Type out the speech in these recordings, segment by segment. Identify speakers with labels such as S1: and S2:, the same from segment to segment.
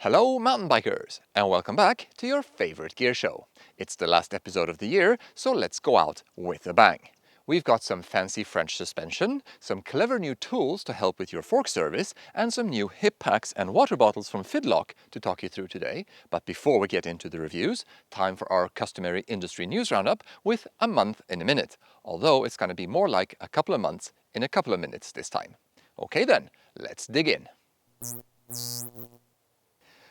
S1: Hello mountain bikers, and welcome back to your favorite gear show. It's the last episode of the year, so let's go out with a bang. We've got some fancy French suspension, some clever new tools to help with your fork service, and some new hip packs and water bottles from Fidlock to talk you through today. But before we get into the reviews, time for our customary industry news roundup with a month in a minute, although it's going to be more like a couple of months in a couple of minutes this time. Okay then, let's dig in.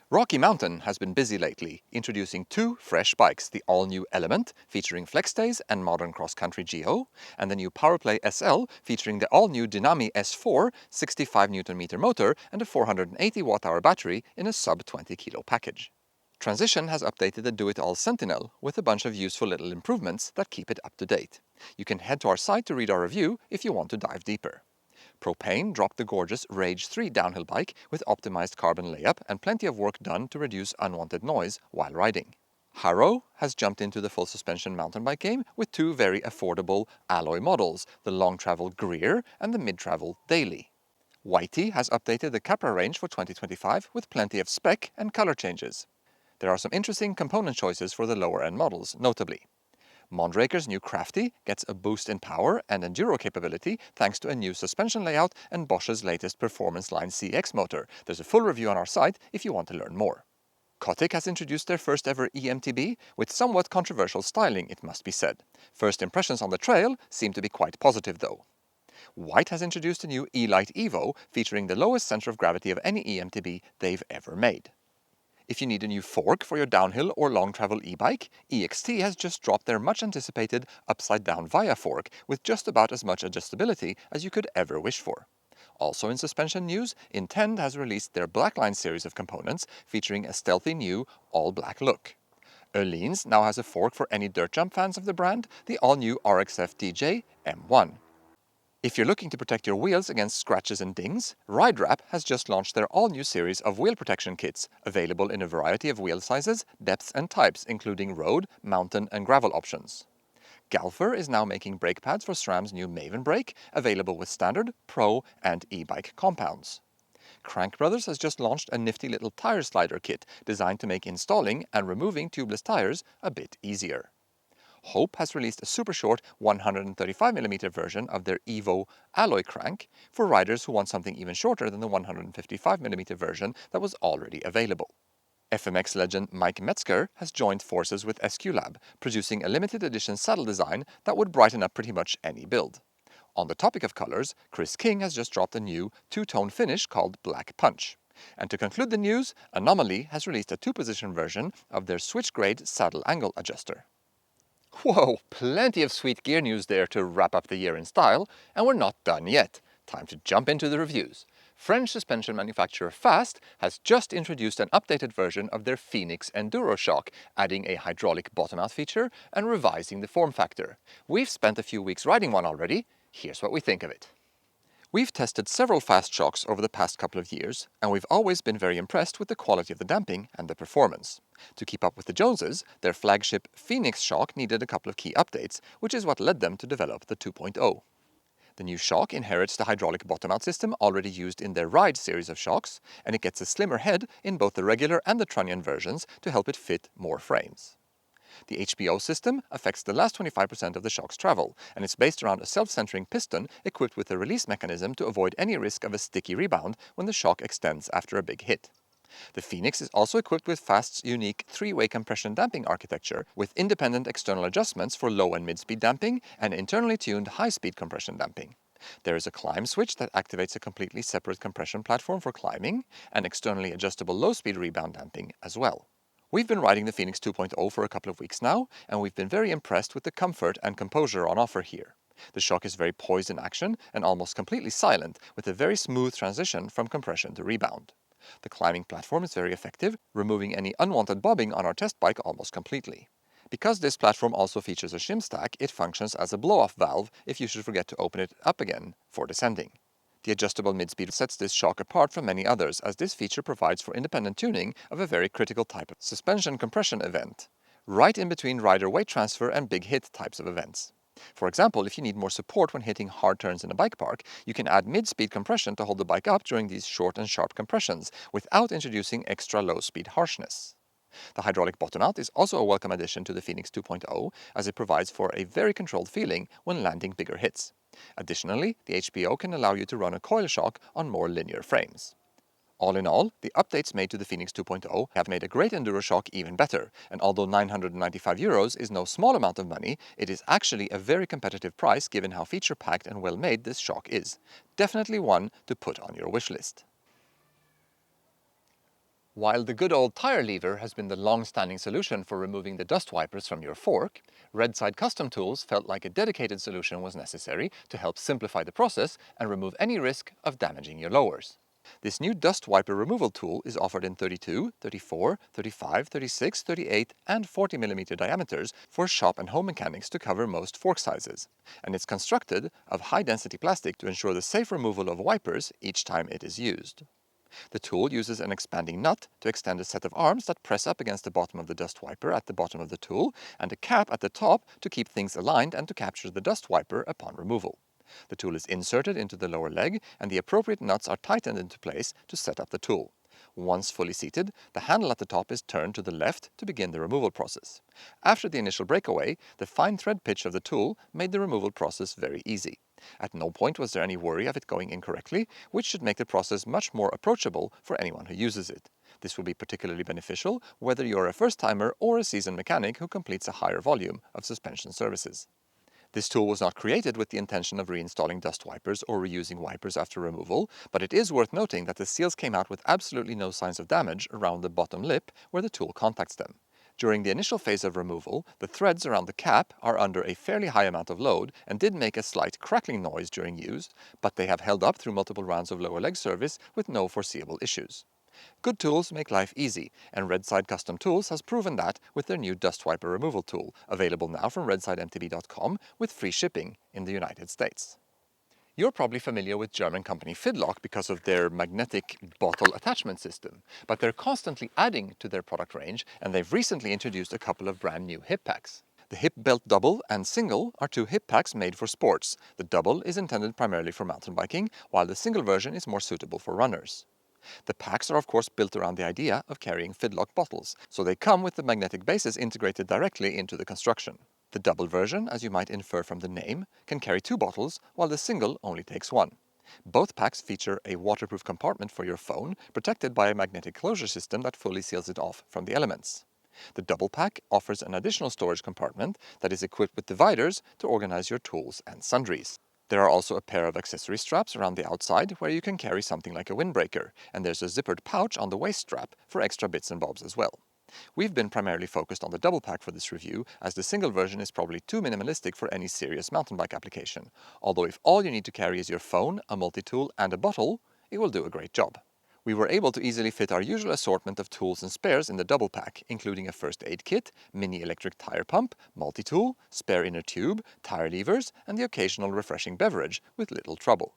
S1: Rocky Mountain has been busy lately, introducing two fresh bikes, the all-new Element, featuring flex stays and modern cross-country geo, and the new Powerplay SL, featuring the all-new Dynami S4, 65 Nm motor and a 480 Wh battery in a sub-20 kilo package. Transition has updated the Do-It-All Sentinel with a bunch of useful little improvements that keep it up to date. You can head to our site to read our review if you want to dive deeper. Propane dropped the gorgeous Rage 3 downhill bike with optimized carbon layup and plenty of work done to reduce unwanted noise while riding. Haro has jumped into the full suspension mountain bike game with two very affordable alloy models, the long travel Greer and the mid travel Daily. Whitey has updated the Capra range for 2025 with plenty of spec and color changes. There are some interesting component choices for the lower end models, notably. Mondraker's new Crafty gets a boost in power and enduro capability thanks to a new suspension layout and Bosch's latest Performance Line CX motor. There's a full review on our site if you want to learn more. Kotick has introduced their first ever MTB with somewhat controversial styling, it must be said. First impressions on the trail seem to be quite positive though. White has introduced a new E-Lite Evo featuring the lowest center of gravity of any MTB they've ever made. If you need a new fork for your downhill or long travel e-bike, EXT has just dropped their much anticipated upside down Via fork with just about as much adjustability as you could ever wish for. Also in suspension news, Intend has released their Blackline series of components featuring a stealthy new all-black look. Öhlins now has a fork for any dirt jump fans of the brand, the all-new RXF DJ M1. If you're looking to protect your wheels against scratches and dings, RideWrap has just launched their all-new series of wheel protection kits, available in a variety of wheel sizes, depths and types, including road, mountain and gravel options. Galfer is now making brake pads for SRAM's new Maven brake, available with standard, pro and e-bike compounds. Crank Brothers has just launched a nifty little tire slider kit designed to make installing and removing tubeless tires a bit easier. Hope has released a super short 135mm version of their Evo alloy crank for riders who want something even shorter than the 155mm version that was already available. FMX legend Mike Metzger has joined forces with SQLab, producing a limited edition saddle design that would brighten up pretty much any build. On the topic of colors, Chris King has just dropped a new two-tone finish called Black Punch. And to conclude the news, Anomaly has released a two-position version of their switch-grade saddle angle adjuster. Whoa, plenty of sweet gear news there to wrap up the year in style, and we're not done yet. Time to jump into the reviews. French suspension manufacturer Fast has just introduced an updated version of their Fenix Enduro shock, adding a hydraulic bottom-out feature and revising the form factor. We've spent a few weeks riding one already. Here's what we think of it. We've tested several Fast shocks over the past couple of years, and we've always been very impressed with the quality of the damping and the performance. To keep up with the Joneses, their flagship Fenix shock needed a couple of key updates, which is what led them to develop the 2.0. The new shock inherits the hydraulic bottom-out system already used in their Ride series of shocks, and it gets a slimmer head in both the regular and the trunnion versions to help it fit more frames. The HBO system affects the last 25% of the shock's travel, and it's based around a self-centering piston equipped with a release mechanism to avoid any risk of a sticky rebound when the shock extends after a big hit. The Fenix is also equipped with Fast's unique three-way compression damping architecture with independent external adjustments for low and mid-speed damping and internally tuned high-speed compression damping. There is a climb switch that activates a completely separate compression platform for climbing and externally adjustable low-speed rebound damping as well. We've been riding the Fenix 2.0 for a couple of weeks now, and we've been very impressed with the comfort and composure on offer here. The shock is very poised in action and almost completely silent, with a very smooth transition from compression to rebound. The climbing platform is very effective, removing any unwanted bobbing on our test bike almost completely. Because this platform also features a shim stack, it functions as a blow-off valve if you should forget to open it up again for descending. The adjustable mid-speed sets this shock apart from many others, as this feature provides for independent tuning of a very critical type of suspension compression event, right in between rider weight transfer and big hit types of events. For example, if you need more support when hitting hard turns in a bike park, you can add mid-speed compression to hold the bike up during these short and sharp compressions, without introducing extra low-speed harshness. The hydraulic bottom mount is also a welcome addition to the Fenix 2.0, as it provides for a very controlled feeling when landing bigger hits. Additionally, the HPO can allow you to run a coil shock on more linear frames. All in all, the updates made to the Fenix 2.0 have made a great enduro shock even better, and although €995 is no small amount of money, it is actually a very competitive price given how feature-packed and well-made this shock is. Definitely one to put on your wish list. While the good old tire lever has been the long-standing solution for removing the dust wipers from your fork, Redside Custom Tools felt like a dedicated solution was necessary to help simplify the process and remove any risk of damaging your lowers. This new dust wiper removal tool is offered in 32, 34, 35, 36, 38 and 40mm diameters for shop and home mechanics to cover most fork sizes, and it's constructed of high-density plastic to ensure the safe removal of wipers each time it is used. The tool uses an expanding nut to extend a set of arms that press up against the bottom of the dust wiper at the bottom of the tool, and a cap at the top to keep things aligned and to capture the dust wiper upon removal. The tool is inserted into the lower leg, and the appropriate nuts are tightened into place to set up the tool. Once fully seated, the handle at the top is turned to the left to begin the removal process. After the initial breakaway, the fine thread pitch of the tool made the removal process very easy. At no point was there any worry of it going incorrectly, which should make the process much more approachable for anyone who uses it. This will be particularly beneficial whether you're a first-timer or a seasoned mechanic who completes a higher volume of suspension services. This tool was not created with the intention of reinstalling dust wipers or reusing wipers after removal, but it is worth noting that the seals came out with absolutely no signs of damage around the bottom lip where the tool contacts them. During the initial phase of removal, the threads around the cap are under a fairly high amount of load and did make a slight crackling noise during use, but they have held up through multiple rounds of lower leg service with no foreseeable issues. Good tools make life easy, and Redside Custom Tools has proven that with their new dust wiper removal tool, available now from redsidemtb.com with free shipping in the United States. You're probably familiar with German company Fidlock because of their magnetic bottle attachment system, but they're constantly adding to their product range, and they've recently introduced a couple of brand new hip packs. The Hip Belt Double and Single are two hip packs made for sports. The double is intended primarily for mountain biking, while the single version is more suitable for runners. The packs are of course built around the idea of carrying Fidlock bottles, so they come with the magnetic bases integrated directly into the construction. The double version, as you might infer from the name, can carry 2 bottles, while the single only takes 1. Both packs feature a waterproof compartment for your phone, protected by a magnetic closure system that fully seals it off from the elements. The double pack offers an additional storage compartment that is equipped with dividers to organize your tools and sundries. There are also a pair of accessory straps around the outside where you can carry something like a windbreaker, and there's a zippered pouch on the waist strap for extra bits and bobs as well. We've been primarily focused on the double pack for this review, as the single version is probably too minimalistic for any serious mountain bike application, although if all you need to carry is your phone, a multi-tool and a bottle, it will do a great job. We were able to easily fit our usual assortment of tools and spares in the double pack, including a first aid kit, mini electric tire pump, multi-tool, spare inner tube, tire levers, and the occasional refreshing beverage with little trouble.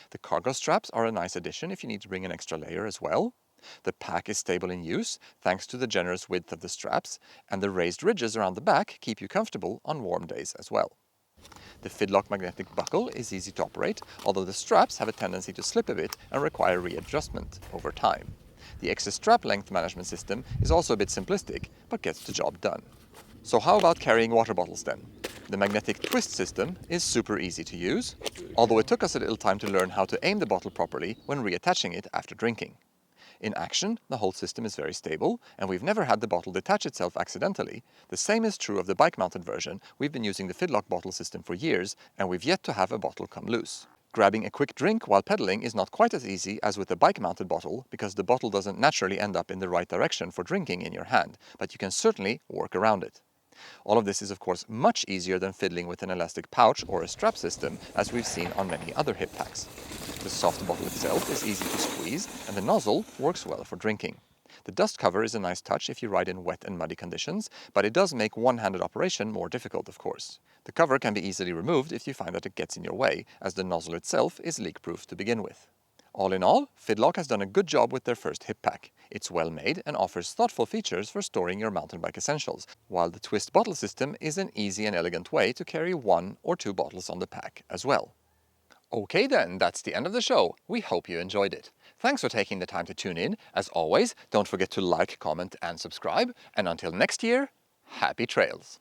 S1: The cargo straps are a nice addition if you need to bring an extra layer as well. The pack is stable in use, thanks to the generous width of the straps, and the raised ridges around the back keep you comfortable on warm days as well. The Fidlock magnetic buckle is easy to operate, although the straps have a tendency to slip a bit and require readjustment over time. The excess strap length management system is also a bit simplistic, but gets the job done. So how about carrying water bottles then? The magnetic twist system is super easy to use, although it took us a little time to learn how to aim the bottle properly when reattaching it after drinking. In action, the whole system is very stable, and we've never had the bottle detach itself accidentally. The same is true of the bike-mounted version. We've been using the Fidlock bottle system for years, and we've yet to have a bottle come loose. Grabbing a quick drink while pedaling is not quite as easy as with the bike-mounted bottle, because the bottle doesn't naturally end up in the right direction for drinking in your hand, but you can certainly work around it. All of this is of course much easier than fiddling with an elastic pouch or a strap system, as we've seen on many other hip packs. The soft bottle itself is easy to squeeze, and the nozzle works well for drinking. The dust cover is a nice touch if you ride in wet and muddy conditions, but it does make one-handed operation more difficult, of course. The cover can be easily removed if you find that it gets in your way, as the nozzle itself is leak-proof to begin with. All in all, Fidlock has done a good job with their first hip pack. It's well made and offers thoughtful features for storing your mountain bike essentials, while the twist bottle system is an easy and elegant way to carry 1 or 2 bottles on the pack as well. Okay then, that's the end of the show. We hope you enjoyed it. Thanks for taking the time to tune in. As always, don't forget to like, comment and subscribe. And until next year, happy trails!